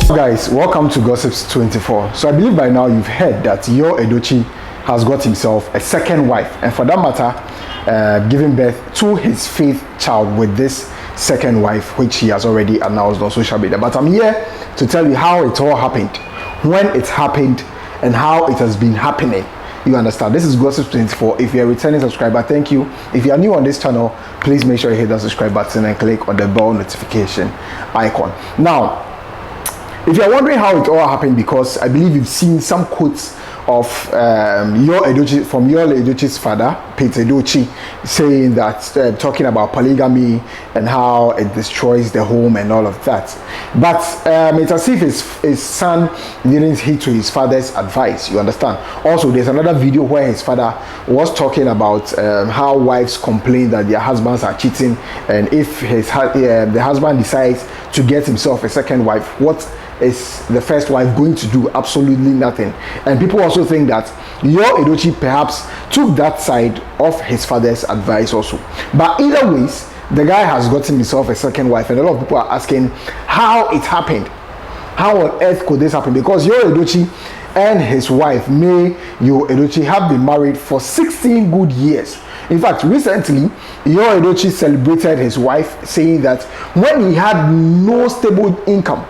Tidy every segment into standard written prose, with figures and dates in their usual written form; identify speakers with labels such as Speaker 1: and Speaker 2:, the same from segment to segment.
Speaker 1: Guys, welcome to Gossips 24. So I believe by now you've heard that Yul Edochie has got himself a second wife, and for that matter, giving birth to his fifth child with this second wife, which he has already announced on social media. But I'm here to tell you how it all happened, when it happened, and how it has been happening. You understand? This is Gossips 24. If you're a returning subscriber, thank you. If you are new on this channel, please make sure you hit that subscribe button and click on the bell notification icon. Now, if you're wondering how it all happened, because I believe you've seen some quotes of Yul Edochie's father, Pete Edochie, saying that, talking about polygamy and how it destroys the home and all of that. But it's as if his son didn't heed to his father's advice, you understand. Also, there's another video where his father was talking about how wives complain that their husbands are cheating, and if the husband decides to get himself a second wife, what is the first wife going to do? Absolutely nothing. And people also think that Yul Edochie perhaps took that side of his father's advice also. But either ways, the guy has gotten himself a second wife, and a lot of people are asking how it happened. How on earth could this happen? Because Yul Edochie and his wife May Yul Edochie have been married for 16 good years. In fact, recently, Yul Edochie celebrated his wife, saying that when he had no stable income,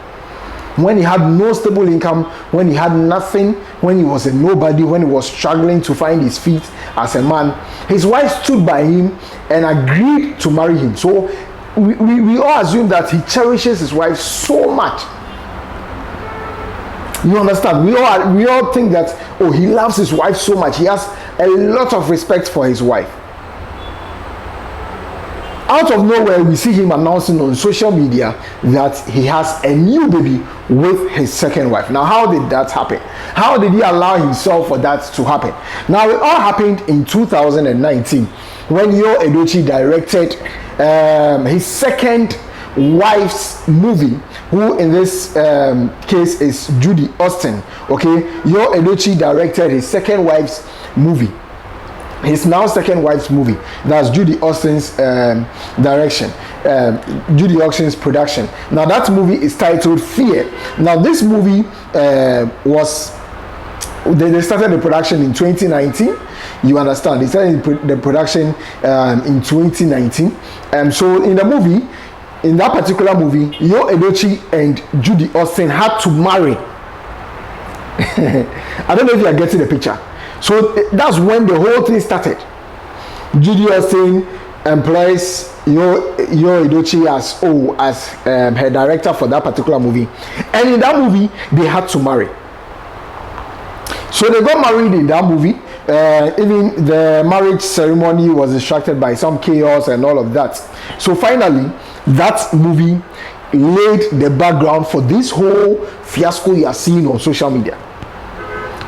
Speaker 1: when he had nothing, when he was a nobody, when he was struggling to find his feet as a man, his wife stood by him and agreed to marry him. So we all assume that he cherishes his wife so much. You understand? We all think that, oh, he loves his wife so much. He has a lot of respect for his wife. Out of nowhere, we see him announcing on social media that he has a new baby with his second wife. Now, how did that happen? How did he allow himself for that to happen? Now, it all happened in 2019 when Yul Edochie directed his second wife's movie, who in this case is Judy Austin. Okay, Yul Edochie directed his second wife's movie. His now second wife's movie. That's Judy Austin's direction, Judy Austin's production. Now that movie is titled Fear. Now this movie they started the production in 2019. You understand? They started the production in 2019. So in the movie, in that particular movie, Yul Edochie and Judy Austin had to marry. I don't know if you are getting the picture. So that's when the whole thing started. Judy Austin employs Yul Edochie as her director for that particular movie, and in that movie they had to marry. So they got married in that movie. Even the marriage ceremony was distracted by some chaos and all of that. So finally, that movie laid the background for this whole fiasco you are seeing on social media.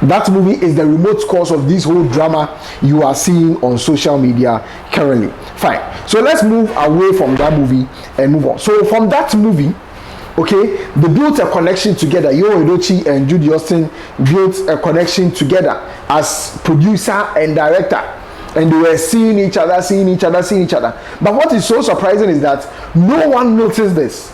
Speaker 1: That movie is the remote cause of this whole drama you are seeing on social media currently. Fine. So let's move away from that movie and move on. So from that movie, okay, they built a connection together. Yul Edochie and Judy Austin built a connection together as producer and director. And they were seeing each other. But what is so surprising is that no one noticed this,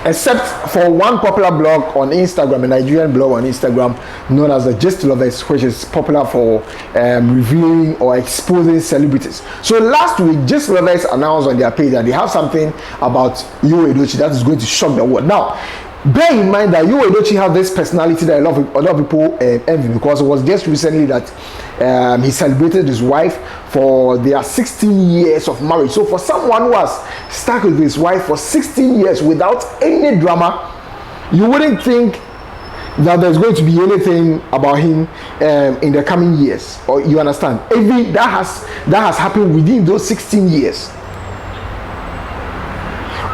Speaker 1: except for one popular blog on Instagram, a Nigerian blog on Instagram known as the Gist Lovers, which is popular for revealing or exposing celebrities. So last week, Gist Lovers announced on their page that they have something about Yul Edochie that is going to shock the world. Now, bear in mind that Yul Edochie has this personality that a lot of people envy, because it was just recently that he celebrated his wife for their 16 years of marriage. So for someone who has stuck with his wife for 16 years without any drama, you wouldn't think that there's going to be anything about him in the coming years. Or you understand? Even that has happened within those 16 years.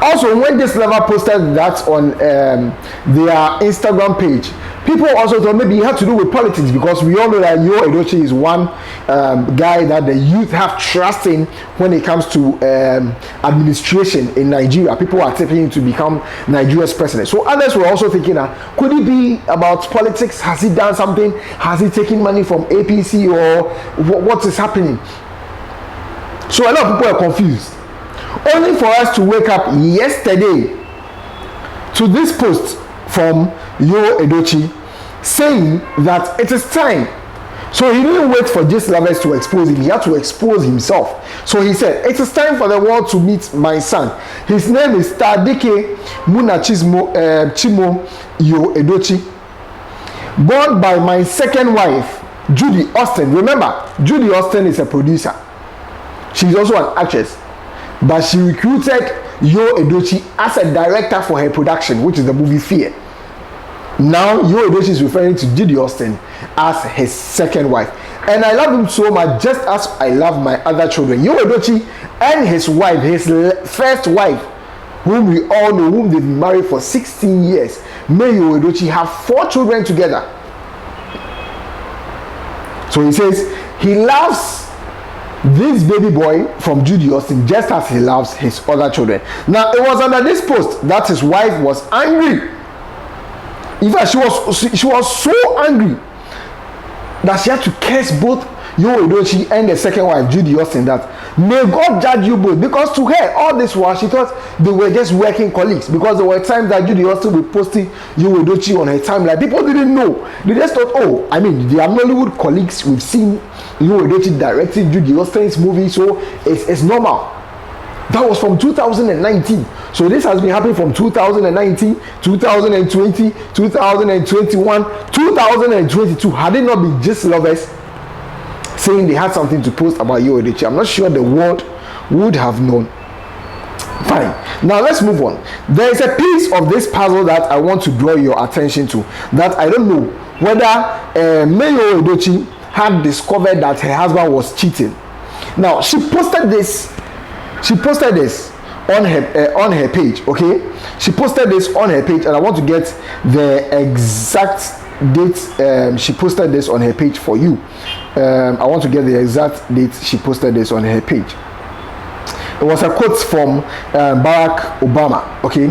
Speaker 1: Also, when this lover posted that on their Instagram page, people also thought maybe it had to do with politics, because we all know that Yul Edochie is one guy that the youth have trust in when it comes to administration in Nigeria. People are tipping him to become Nigeria's president. So others were also thinking, could it be about politics? Has he done something? Has he taken money from APC, or what is happening? So a lot of people are confused. Only for us to wake up yesterday to this post from Yul Edochie saying that it is time. So he didn't wait for Gist lovers to expose him. He had to expose himself. So he said, it is time for the world to meet my son. His name is Tadike Munachimo Chimo Yul Edochie. Born by my second wife, Judy Austin. Remember, Judy Austin is a producer. She's also an actress. But she recruited Yul Edochie as a director for her production, which is the movie Fear. Now Yul Edochie is referring to Judy Austin as his second wife, and I love him so much, just as I love my other children. Yul Edochie and his wife, his first wife, whom we all know, whom they've been married for 16 years, may Yul Edochie have 4 children together. So he says he loves this baby boy from Judy Austin just as he loves his other children. Now it was under this post that his wife was angry. In fact, she was so angry that she had to curse both Yul Edochie and the second wife, Judy Austin, that may God judge you both. Because to her, all this while, she thought they were just working colleagues. Because there were times that Judy Austin would posting Yul Edochie on her timeline. People didn't know. They just thought, oh, I mean, they are Nollywood colleagues. We've seen Yul Edochie directing Judy Austin's movie, so it's normal. That was from 2019. So this has been happening from 2019, 2020, 2021, 2022. Had it not been Gist lovers saying they had something to post about Yul Edochie, I'm not sure the world would have known. Fine. Now let's move on. There is a piece of this puzzle that I want to draw your attention to, that I don't know whether Yul Edochie had discovered that her husband was cheating. Now she posted this on her page. Okay, she posted this on her page, and I want to get the exact date she posted this on her page for you. I want to get the exact date she posted this on her page. It was a quote from Barack Obama. Okay,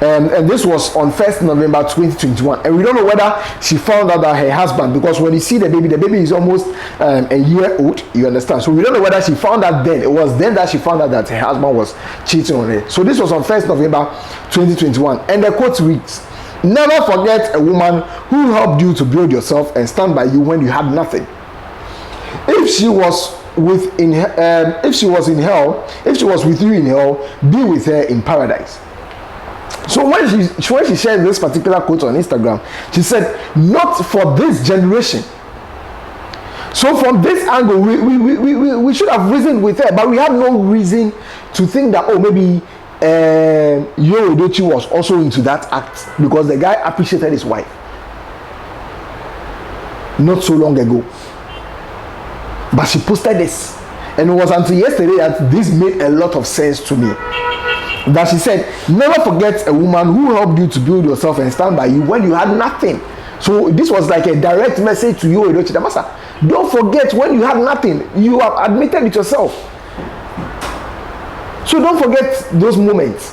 Speaker 1: and this was on 1st November 2021, and we don't know whether she found out that her husband, because when you see the baby is almost a year old, you understand, so we don't know whether she found out then. It was then that she found out that her husband was cheating on her. So this was on 1st November 2021, and the quote reads, "Never forget a woman who helped you to build yourself and stand by you when you had nothing. If she was with you in hell, be with her in paradise." So when she shared this particular quote on Instagram, she said, "Not for this generation." So from this angle, we should have reasoned with her, but we have no reason to think that, oh, maybe Yul Edochie was also into that act, because the guy appreciated his wife not so long ago. But she posted this, and it was until yesterday that this made a lot of sense to me. That she said, "Never forget a woman who helped you to build yourself and stand by you when you had nothing." So this was like a direct message to Yul Edochie. Master, don't forget when you had nothing. You have admitted it yourself. So don't forget those moments.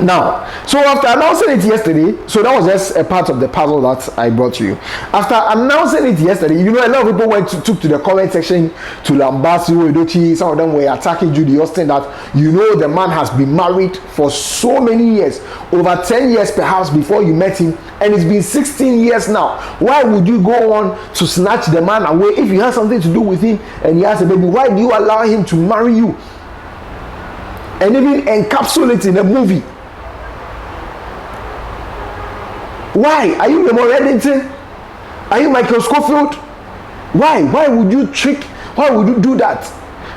Speaker 1: Now, so after announcing it yesterday, so that was just a part of the puzzle that I brought to you. After announcing it yesterday, you know, a lot of people took to the comment section to lambast Yul Edochie. Some of them were attacking Judy Austin, that, you know, the man has been married for so many years, over 10 years perhaps before you met him, and it's been 16 years now. Why would you go on to snatch the man away if you had something to do with him and he has a baby? Why do you allow him to marry you and even encapsulate it in a movie? Why? Are you Lamar Reddington? Are you Michael Scofield? Why? Why would you trick? Why would you do that?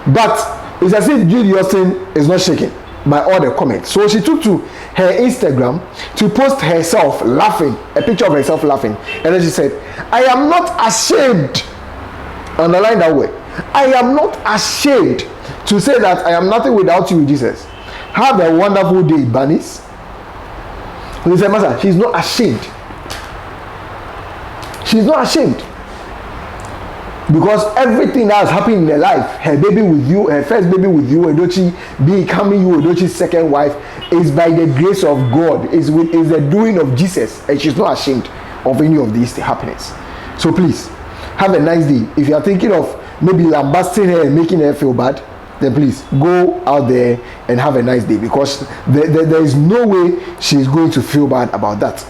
Speaker 1: But it's as if Judy Austin is not shaken by all the comments. So she took to her Instagram to post herself laughing, a picture of herself laughing. And then she said, "I am not ashamed," underline that word, "I am not ashamed to say that I am nothing without you, Jesus. Have a wonderful day, Bunnies." He said, "Master, she's not ashamed. She's not ashamed. Because everything that has happened in her life, her baby with you, her first baby with Yul Edochie, becoming Yul Edochie's second wife, is by the grace of God, is the doing of Jesus, and she's not ashamed of any of these happenings." So please, have a nice day. If you are thinking of maybe lambasting her and making her feel bad, then please go out there and have a nice day, because there is no way she's going to feel bad about that.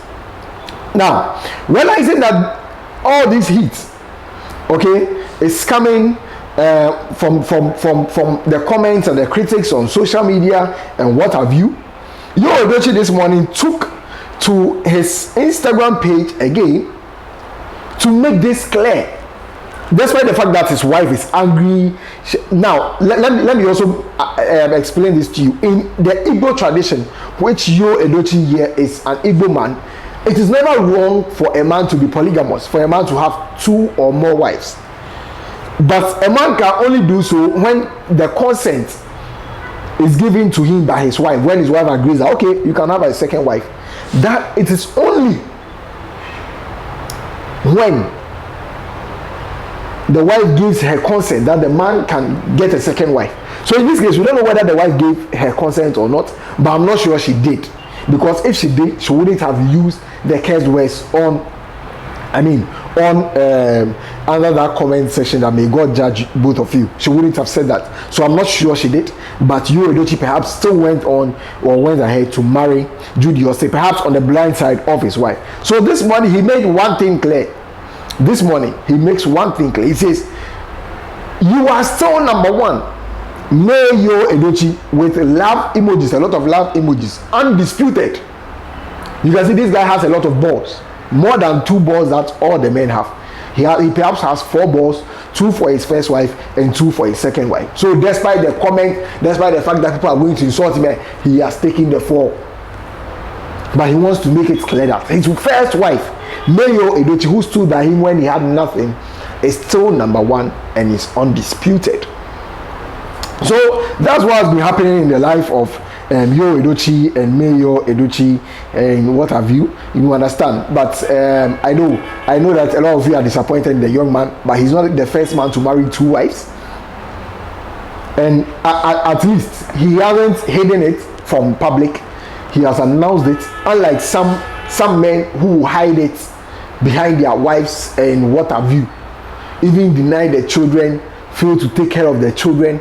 Speaker 1: Now, realizing that all this heat, okay, is coming from the comments and the critics on social media and what have you, Yul Edochie this morning took to his Instagram page again to make this clear. Despite the fact that his wife is angry. Now, let me also explain this to you. In the Igbo tradition, which Yul Edochie here is an Igbo man, it is never wrong for a man to be polygamous, for a man to have 2 or more wives. But a man can only do so when the consent is given to him by his wife, when his wife agrees that, okay, you can have a second wife. That it is only when the wife gives her consent that the man can get a second wife. So in this case, we don't know whether the wife gave her consent or not, but I'm not sure she did, because if she did, she wouldn't have used the cursed words on under that comment section that may God judge both of you. She wouldn't have said that. So I'm not sure she did, but Yul Edochie perhaps still went ahead to marry Judy, or say perhaps on the blind side of his wife. So this morning he made one thing clear. This morning he makes one thing clear. He says, you are still number one. May Yul Edochie, with love emojis, a lot of love emojis, undisputed. You can see this guy has a lot of balls, more than 2 balls that all the men have. He perhaps has 4 balls, 2 for his first wife and 2 for his second wife. So despite the comment, despite the fact that people are going to insult him, he has taken the 4. But he wants to make it clear that his first wife, Yul Edochie, who stood by him when he had nothing, is still number 1 and is undisputed. So that's what has been happening in the life of Yul Edochie and Yul Edochie and what have you. You understand? But I know that a lot of you are disappointed in the young man, but he's not the first man to marry 2 wives. And at least he hasn't hidden it from public. He has announced it, unlike some men who hide it behind their wives and what have you, even deny their children, fail to take care of their children,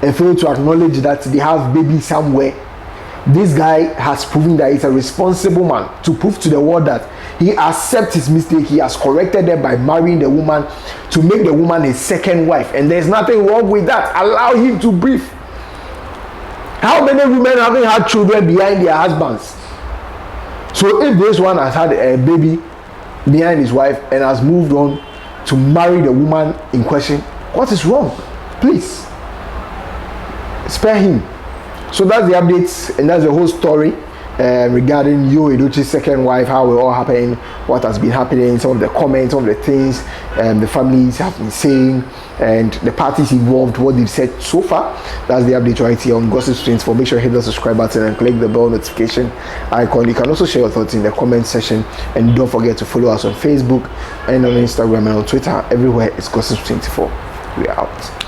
Speaker 1: and fail to acknowledge that they have baby somewhere. This guy has proven that he's a responsible man, to prove to the world that he accepts his mistake. He has corrected them by marrying the woman, to make the woman his second wife, and there's nothing wrong with that. Allow him to breathe. How many women haven't had children behind their husbands? So if this one has had a baby behind his wife and has moved on to marry the woman in question, what is wrong? Please spare him. So that's the updates, and that's the whole story regarding Yul Edochie's second wife, how it all happened, what has been happening, some of the comments, some of the things the families have been saying, and the parties involved, what they've said so far. That's the update right here on Gossip 24. Make sure you hit the subscribe button and click the bell notification icon. You can also share your thoughts in the comment section, and don't forget to follow us on Facebook and on Instagram and on Twitter. Everywhere it's Gossip 24. We are out.